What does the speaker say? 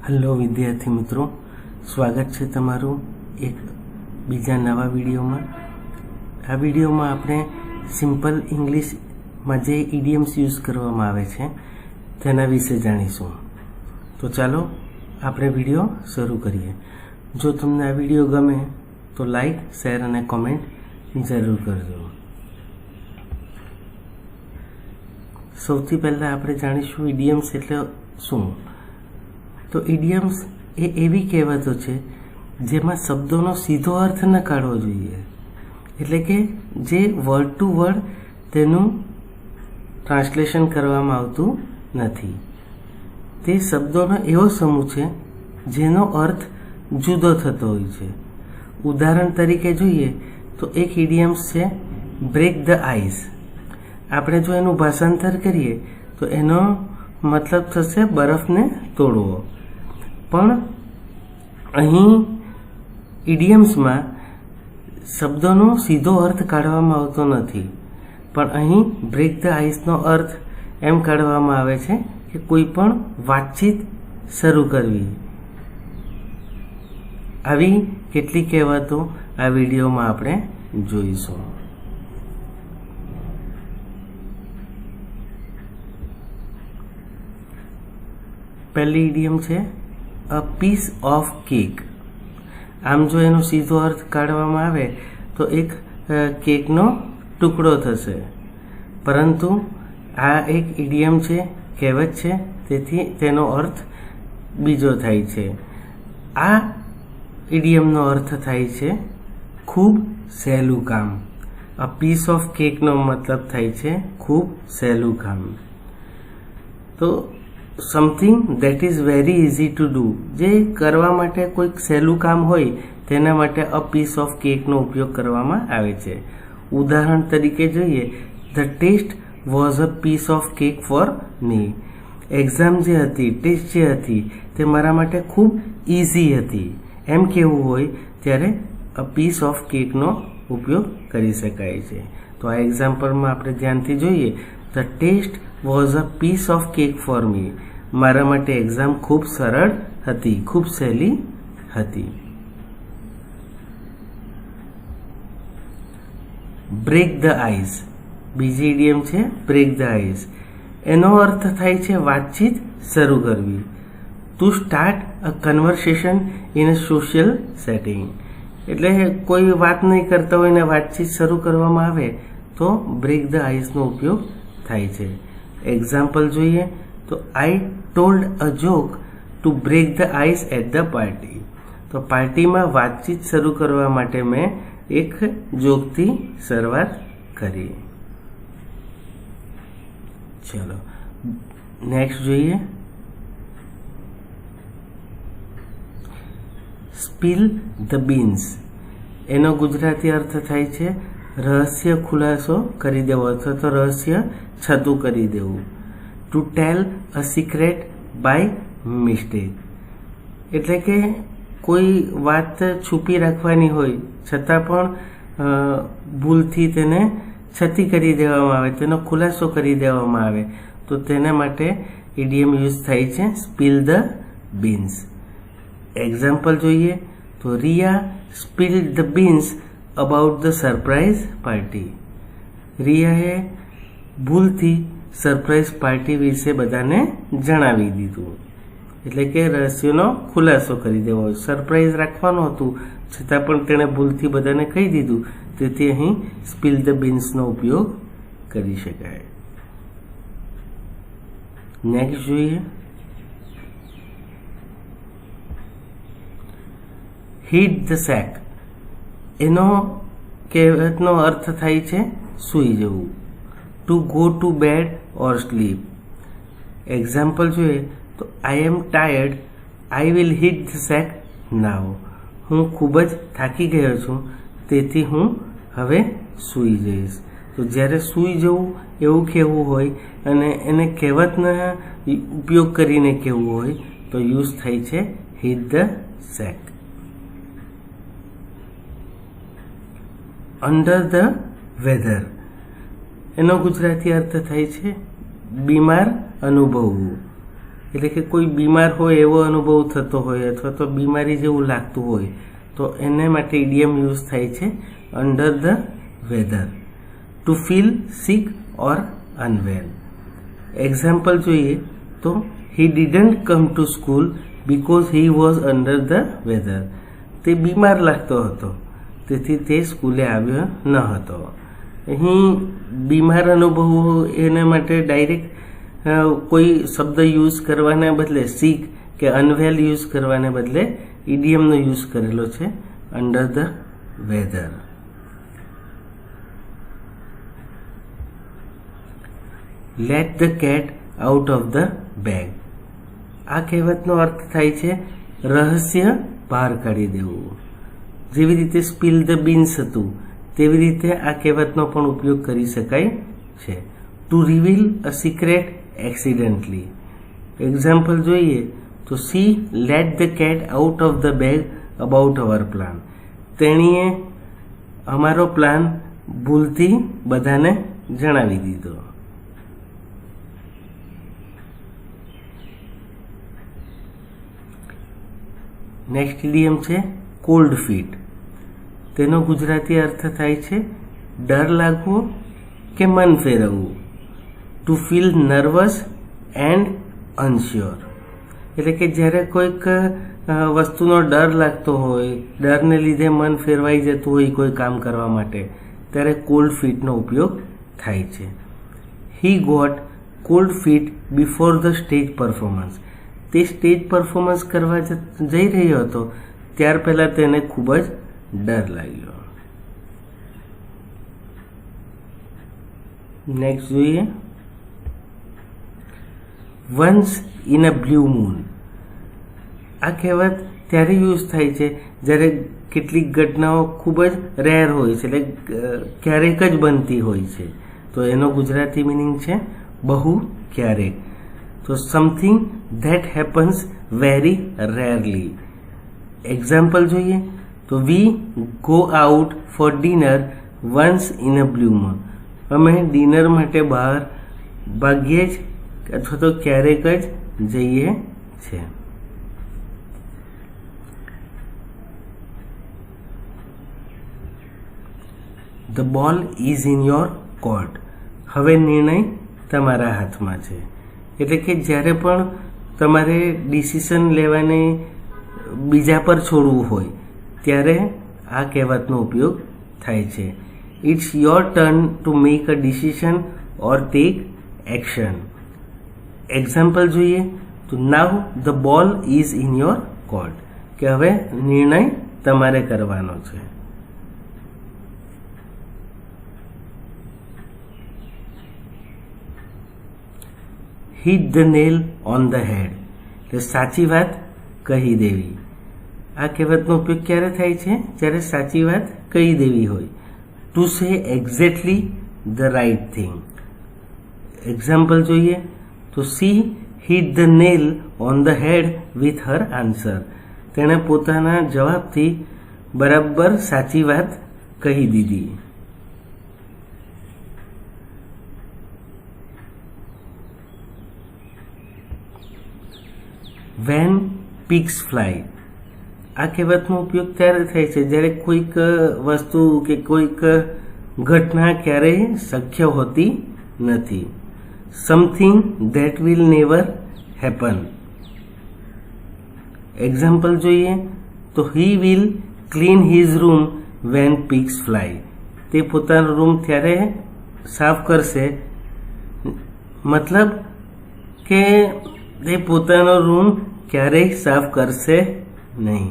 Hello વિદ્યાર્થી મિત્રો, સ્વાગત છે તમારું એક બીજા નવા વિડીયોમાં. આ વિડીયોમાં આપણે સિમ્પલ ઇંગ્લિશમાં જે ઇડિયમ્સ યુઝ કરવામાં આવે છે તેના વિશે જાણીશું. તો ચાલો આપણે વિડીયો શરૂ કરીએ. જો તમને આ વિડીયો ગમે તો લાઈક, શેર અને કોમેન્ટ જરૂર કરજો. સૌથી પહેલાં આપણે જાણીશું ઇડિયમ્સ એટલે શું. તો ઇડિયમ્સ એ એવી કહેવતો છે જેમાં શબ્દોનો સીધો અર્થ ન કાઢવો જોઈએ, એટલે કે જે વર્ડ ટુ વર્ડ તેનું ટ્રાન્સલેશન કરવામાં આવતું નથી. તે શબ્દોનો એવો સમૂહ છે જેનો અર્થ જુદો થતો હોય છે. ઉદાહરણ તરીકે જોઈએ તો એક ઇડિયમ્સ છે બ્રેક ધ આઈસ. આપણે જો એનું ભાષાંતર કરીએ તો એનો મતલબ થશે બરફને તોડવો. પણ અહીં ઇડિયમ્સમાં શબ્દોનો સીધો અર્થ કાઢવામાં આવતો નથી, પણ અહીં બ્રેક ધ આઈસનો અર્થ એમ કાઢવામાં આવે છે કે કોઈ પણ વાતચીત શરૂ કરવી. આવી કેટલીક કહેવતો આ વિડીયોમાં આપણે જોઈશું. પહેલી ઇડિયમ છે અ પીસ ઓફ કેક. આમ જો એનો સીધો અર્થ કાઢવામાં આવે તો એક કેકનો ટુકડો થશે, પરંતુ આ એક ઇડિયમ છે, કહેવત છે, તેથી તેનો અર્થ બીજો થાય છે. આ ઇડિયમનો અર્થ થાય છે ખૂબ સહેલું કામ. અ પીસ ઓફ કેકનો મતલબ થાય છે ખૂબ સહેલું કામ. તો something that is very easy to do, જે કરવા માટે કોઈક સહેલું કામ હોય તેના માટે અ પીસ ઓફ કેકનો ઉપયોગ કરવામાં આવે છે. ઉદાહરણ તરીકે જોઈએ, the test was a piece of cake for me. Exam જે હતી, ટેસ્ટ જે હતી તે મારા માટે ખૂબ ઇઝી હતી, એમ કહેવું હોય ત્યારે અ પીસ ઓફ કેકનો ઉપયોગ કરી શકાય છે. તો આ એક્ઝામ્પલમાં આપણે ધ્યાનથી જોઈએ, the test was a piece of cake for me. મારા માટે એક્ઝામ ખૂબ સરળ હતી, ખૂબ સહેલી હતી. Break the ice. બીજી ઇડિયમ છે બ્રેક ધ આઈસ. એનો અર્થ થાય છે વાતચીત શરૂ કરવી. To start a conversation in a social setting. એટલે કોઈ વાત નહીં કરતા હોય ને વાતચીત શરૂ કરવામાં આવે તો બ્રેક ધ આઈસનો ઉપયોગ થાય છે. એક્ઝામ્પલ જોઈએ તો I told a joke to break the ice at the party. તો પાર્ટીમાં વાતચીત શરૂ કરવા માટે મેં એક જોકથી શરૂઆત કરી. ચલો નેક્સ્ટ જોઈએ, સ્પીલ ધ બીન્સ. એનો ગુજરાતી અર્થ થાય છે રહસ્ય ખુલાસો કરી દેવો અથવા તો રહસ્ય છતું કરી દેવું. To tell a secret by mistake. એટલે કે કોઈ વાત છુપી રાખવાની હોય છતાં પણ ભૂલથી તેને છતી કરી દેવામાં આવે, તેનો ખુલાસો કરી દેવામાં આવે, તો તેના માટે ઇડિયમ યુઝ થાય છે સ્પીલ ધ બીન્સ. એક્ઝામ્પલ જોઈએ તો Riya spilled the beans about the surprise party. રિયાએ ભૂલથી સરપ્રાઇઝ પાર્ટી વિશે બધાને જણાવી દીધું, એટલે કે રહસ્યનો ખુલાસો કરી દેવો. સરપ્રાઇઝ રાખવાનું હતું છતાં પણ તેણે ભૂલથી બધાને કહી દીધું, તેથી અહીં સ્પીલ ધ બીન્સનો ઉપયોગ કરી શકાય. નેક્સ્ટ જોઈએ, હિટ ધ સેક. એનો કહેવતનો અર્થ થાય છે સૂઈ જવું. To go to bed or sleep. Example જોઈએ તો I am tired, I will hit the sack now. હું ખૂબ જ થાકી ગયો છું, તેથી હું હવે સૂઈ જઈશ. તો જ્યારે સૂઈ જવું એવું કહેવું હોય અને એને કહેવતના ઉપયોગ કરીને કહેવું હોય તો યુઝ થાય છે hit the sack. Under the weather. એનો ગુજરાતી અર્થ થાય છે બીમાર અનુભવવું. એટલે કે કોઈ બીમાર હોય એવો અનુભવ થતો હોય અથવા તો બીમારી જેવું લાગતું હોય તો એને માટે ઇડિયમ યુઝ થાય છે under the weather, to feel sick or unwell. Example જોઈએ તો he didn't come to school because he was under the weather. તે બીમાર લાગતો હતો તેથી તે સ્કૂલે આવ્યો ન હતો. અહીં બીમાર અનુભવો એના માટે ડાયરેક્ટ કોઈ શબ્દ યુઝ કરવાને બદલે સિક કે અનવેલ યુઝ કરવાને બદલે ઇડિયમનો યુઝ કરેલો છે under the weather. Let the cat out of the bag. આ કહેવતનો અર્થ થાય છે રહસ્ય બહાર કાઢી દેવું. જેવી રીતે સ્પીલ ધ બીન્સ હતું તેવી રીતે આ કહેવતનો પણ ઉપયોગ કરી શકાય છે. ટુ રિવીલ અ સિક્રેટ એક્સિડન્ટલી. એક્ઝામ્પલ જોઈએ તો C late the cat out of the bag about hour plan. તેણીએ અમારો પ્લાન ભૂલથી બધાને જણાવી દીધો. નેક્સ્ટ ઇડિયમ છે કોલ્ડ ફીટ. તેનો ગુજરાતી અર્થ થાય છે ડર લાગવો કે મન ફેરવવું. To feel nervous and અનશ્યોર. એટલે કે જ્યારે કોઈક વસ્તુનો ડર લાગતો હોય, ડરને લીધે મન ફેરવાઈ જતું હોય કોઈ કામ કરવા માટે, ત્યારે કોલ્ડ ફીટનો ઉપયોગ થાય છે. He got cold feet before the stage performance. તે સ્ટેજ પરફોર્મન્સ કરવા જઈ રહ્યો હતો ત્યાર પહેલાં તેને ખૂબ જ ડર લાગ્યો. નેક્સ્ટ જોઈએ once in a blue moon. આ કહેવત ત્યારે યુઝ થાય છે જ્યારે કેટલીક ઘટનાઓ ખૂબ જ રેર હોય છે, એટલે ક્યારેક જ બનતી હોય છે. તો એનો ગુજરાતી મિનિંગ છે બહુ ક્યારેક. તો something that happens very rarely. Example જોઈએ તો we go out for dinner once in a blue moon. અમે ડિનર માટે બહાર ભાગ્યે જ અથવા તો ક્યારેક જ જઈએ છીએ. The ball is in your court. હવે નિર્ણય તમારા હાથમાં છે. એટલે કે જ્યારે પણ તમારે ડિસિઝન લેવાને બીજા પર છોડવું હોય ત્યારે આ કહેવતનો ઉપયોગ થાય છે. It's your turn to make a decision or take action. Example જોઈએ તો now the ball is in your court. કે હવે નિર્ણય તમારે કરવાનો છે. Hit the nail on the head. એટલે સાચી વાત કહી દેવી. આ કહેવતનો ઉપયોગ ક્યારે થાય છે? જ્યારે સાચી વાત કહી દેવી હોય. To say exactly the right thing. Example જોઈએ તો she hit the nail on the head with her answer. તેણે પોતાના જવાબથી બરાબર સાચી વાત કહી દીધી. When pigs fly. આ કહેવતનો ઉપયોગ ત્યારે થાય છે જ્યારે કોઈક વસ્તુ કે કોઈક ઘટના ક્યારેય શક્ય હોતી નથી. Something that will never happen. Example જોઈએ તો he will clean his room when pigs fly. તે પોતાનો રૂમ ત્યારે સાફ કરશે, મતલબ કે તે પોતાનો રૂમ ક્યારેય સાફ કરશે નહીં.